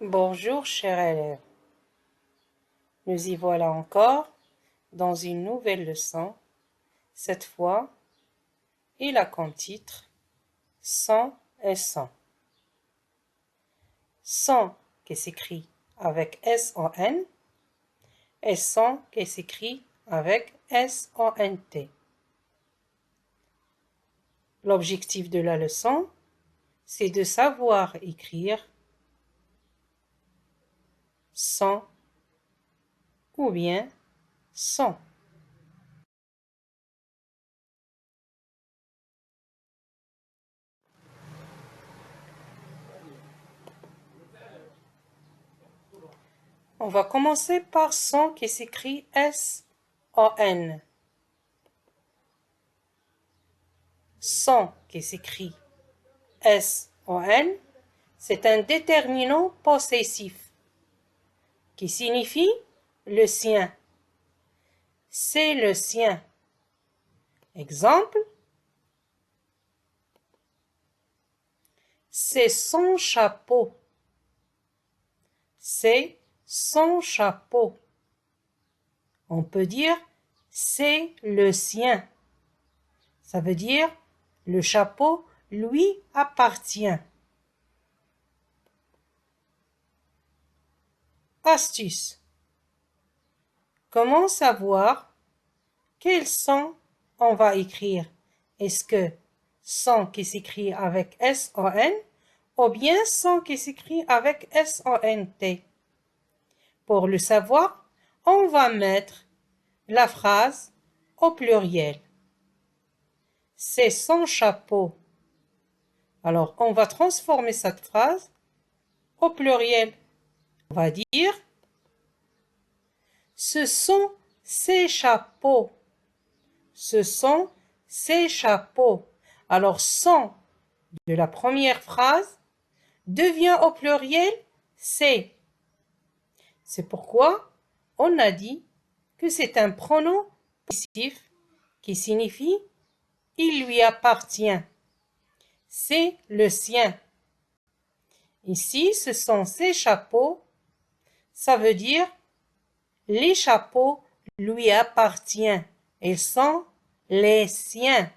Bonjour chers élèves, nous y voilà encore dans une nouvelle leçon. Cette fois, il a comme titre « Son et son ». Son qui s'écrit avec S-O-N et son qui s'écrit avec S-O-N-T. L'objectif de la leçon, c'est de savoir écrire son ou bien son. On va commencer par son qui s'écrit S-O-N. Son qui s'écrit S-O-N, c'est un déterminant possessif qui signifie le sien. C'est le sien. Exemple, c'est son chapeau. C'est son chapeau. On peut dire c'est le sien. Ça veut dire le chapeau lui appartient. Astuce. Comment savoir quel son on va écrire? Est-ce que son qui s'écrit avec S-O-N ou bien son qui s'écrit avec S-O-N-T? Pour le savoir, on va mettre la phrase au pluriel. C'est son chapeau. Alors, on va transformer cette phrase au pluriel. On va dire ce sont ses chapeaux. Ce sont ses chapeaux. Alors, son de la première phrase devient au pluriel c'est. C'est pourquoi on a dit que c'est un pronom possessif qui signifie il lui appartient. C'est le sien. Ici, ce sont ses chapeaux. Ça veut dire les chapeaux lui appartiennent. Ils sont les siens.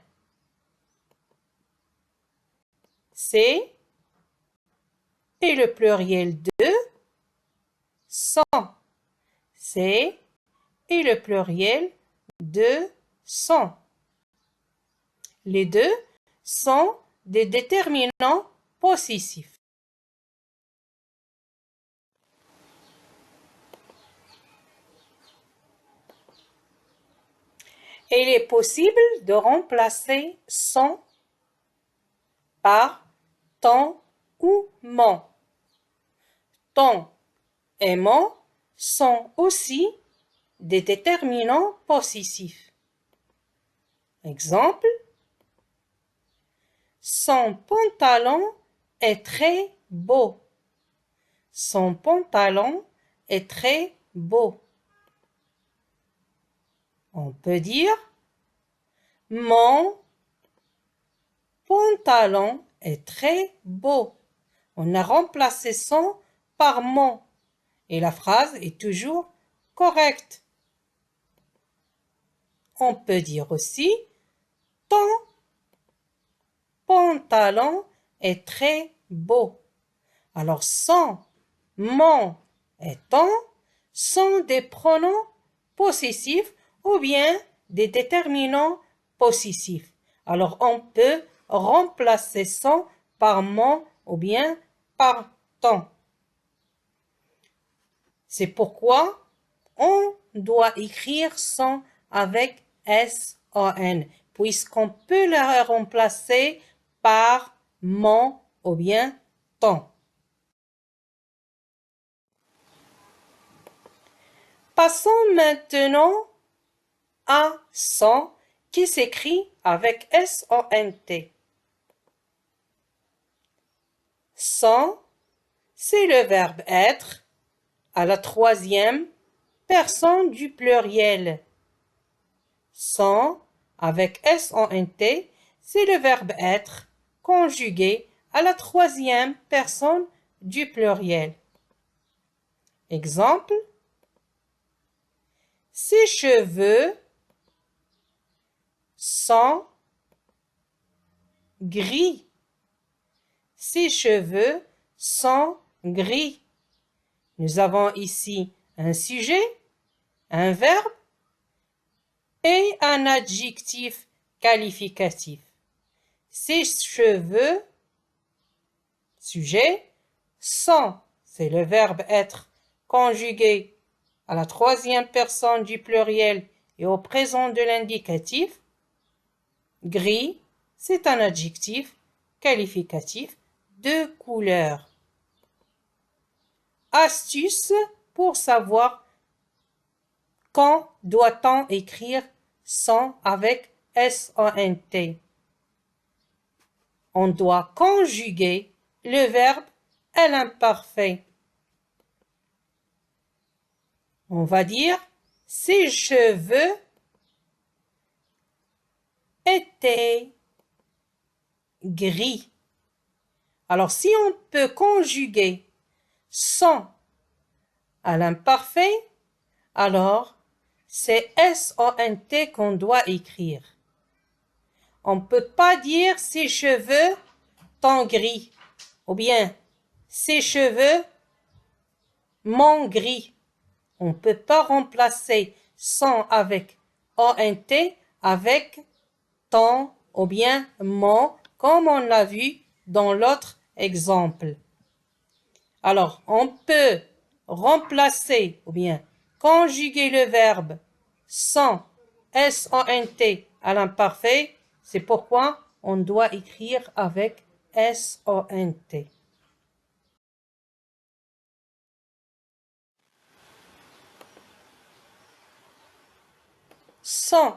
C'est et le pluriel de son. C'est et le pluriel de son. Les deux sont des déterminants possessifs. Et il est possible de remplacer son par ton ou mon. Ton et mon sont aussi des déterminants possessifs. Exemple, son pantalon est très beau. Son pantalon est très beau. On peut dire mon pantalon est très beau. On a remplacé son par mon et la phrase est toujours correcte. On peut dire aussi ton pantalon est très beau. Alors son, mon et ton sont des pronoms possessifs ou bien des déterminants possessifs. Alors on peut remplacer son par mon ou bien par ton. C'est pourquoi on doit écrire son avec S-O-N, puisqu'on peut le remplacer par mon ou bien ton. Passons maintenant à son qui s'écrit avec S-O-N-T. Son, c'est le verbe être à la troisième personne du pluriel. Son, avec S-O-N-T, c'est le verbe être conjugué à la troisième personne du pluriel. Exemple, ses cheveux sont gris. Ses cheveux sont gris. Nous avons ici un sujet, un verbe et un adjectif qualificatif. Ses cheveux, sujet, sont, c'est le verbe être conjugué à la troisième personne du pluriel et au présent de l'indicatif. Gris, c'est un adjectif qualificatif de couleur. Astuce pour savoir quand doit-on écrire sont avec S-O-N-T. On doit conjuguer le verbe à l'imparfait. On va dire ses cheveux étaient gris. Alors, si on peut conjuguer sont à l'imparfait, alors c'est S-O-N-T qu'on doit écrire. On ne peut pas dire ses cheveux sont gris ou bien ses cheveux m'ont gris. On ne peut pas remplacer sont avec ONT avec ton ou bien mon, comme on l'a vu dans l'autre exemple. Alors, on peut remplacer ou bien conjuguer le verbe sont, S-O-N-T à l'imparfait. C'est pourquoi on doit écrire avec S-O-N-T. Sont.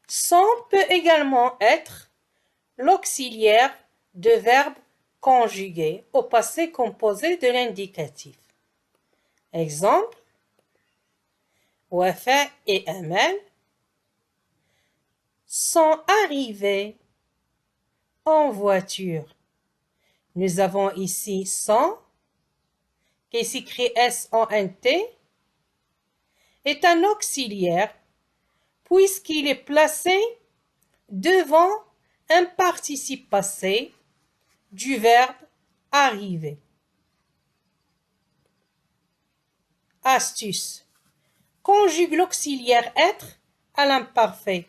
Sont peut également être l'auxiliaire de verbes conjugués au passé composé de l'indicatif. Exemple, Wafa et Amal sont arrivés en voiture. Nous avons ici sont, qui s'écrit S-O-N-T, est un auxiliaire puisqu'il est placé devant un participe passé du verbe arriver. Astuce. Conjugue l'auxiliaire être à l'imparfait.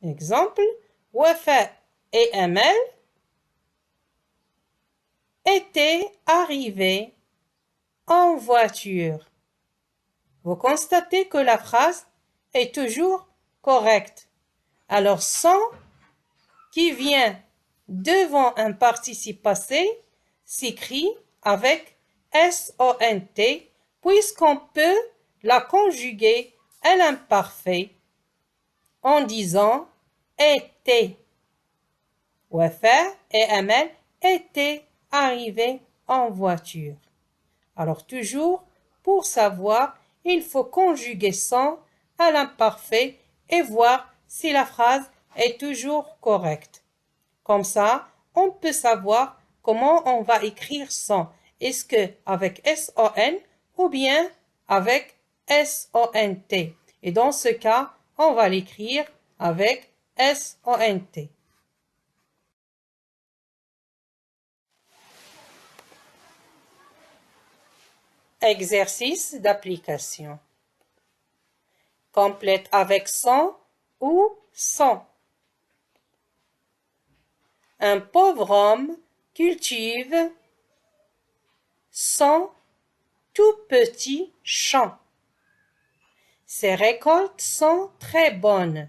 Exemple, Wafa et Amal étaient arrivés en voiture. Vous constatez que la phrase est toujours correcte. Alors, sont qui vient devant un participe passé s'écrit avec S-O-N-T puisqu'on peut la conjuguer à l'imparfait en disant était. Wafa et Amal étaient arrivés en voiture. Alors toujours, pour savoir, il faut conjuguer sont à l'imparfait et voir si la phrase est toujours correcte. Comme ça, on peut savoir comment on va écrire sont. Est-ce que avec S-O-N ou bien avec S-O-N-T. Et dans ce cas, on va l'écrire avec S-O-N-T. Exercice d'application. Complète avec son ou son. Un pauvre homme cultive son tout petit champ. Ses récoltes sont très bonnes.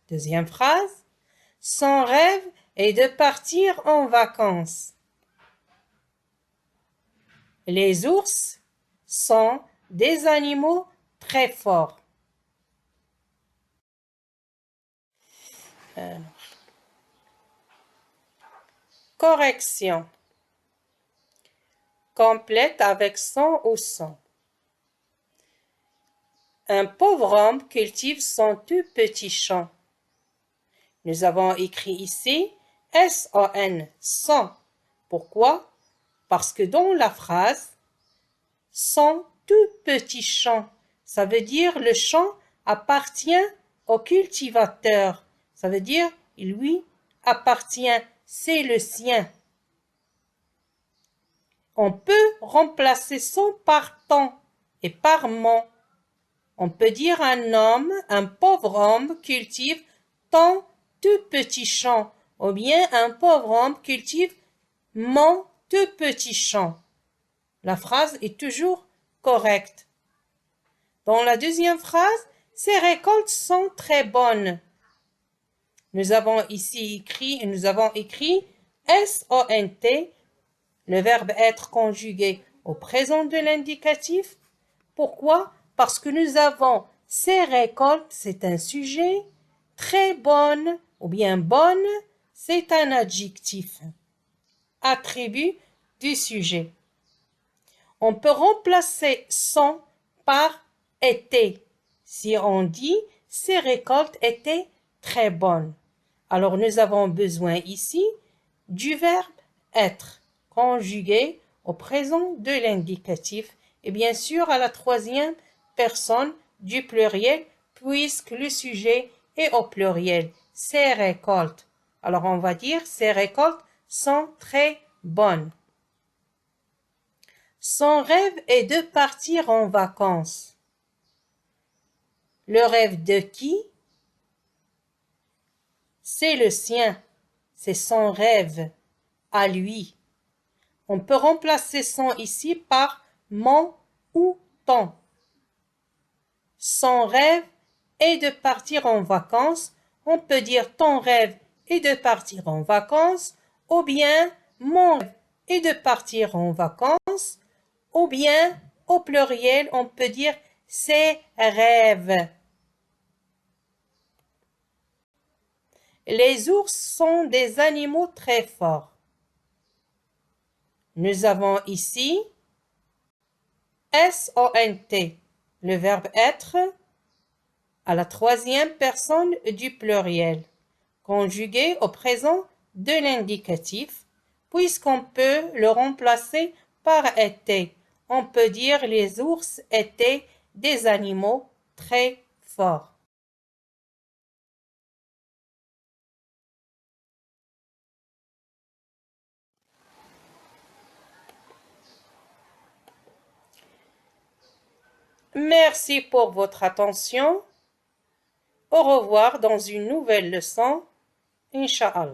Deuxième phrase. Son rêve est de partir en vacances. Les ours sont des animaux très forts. Correction. Complète avec son ou son. Un pauvre homme cultive son tout petit champ. Nous avons écrit ici S-O-N, sont. Pourquoi? Parce que dans la phrase, sont tout petits champs. Ça veut dire le champ appartient au cultivateur. Ça veut dire il lui appartient, c'est le sien. On peut remplacer son par ton et par mon. On peut dire un homme, un pauvre homme cultive ton tout petit champ, ou bien un pauvre homme cultive mon tout petit champ. La phrase est toujours correcte. Dans la deuxième phrase, ces récoltes sont très bonnes. Nous avons écrit S-O-N-T, le verbe être conjugué au présent de l'indicatif. Pourquoi? Parce que nous avons ces récoltes, c'est un sujet, très bonne ou bien bonne, c'est un adjectif, attribut du sujet. On peut remplacer sont par été. Si on dit ces récoltes étaient très bonnes. Alors nous avons besoin ici du verbe être conjugué au présent de l'indicatif et bien sûr à la troisième personne du pluriel puisque le sujet est au pluriel. Ces récoltes. Alors on va dire ces récoltes sont très bonnes. Son rêve est de partir en vacances. Le rêve de qui? C'est le sien. C'est son rêve à lui. On peut remplacer son ici par mon ou ton. Son rêve est de partir en vacances. On peut dire ton rêve est de partir en vacances, ou bien mon rêve est de partir en vacances, ou bien au pluriel on peut dire ses rêves. Les ours sont des animaux très forts. Nous avons ici S-O-N-T, le verbe être, à la troisième personne du pluriel, conjugué au présent de l'indicatif, puisqu'on peut le remplacer par été. On peut dire les ours étaient des animaux très forts. Merci pour votre attention. Au revoir dans une nouvelle leçon, Inch'Allah.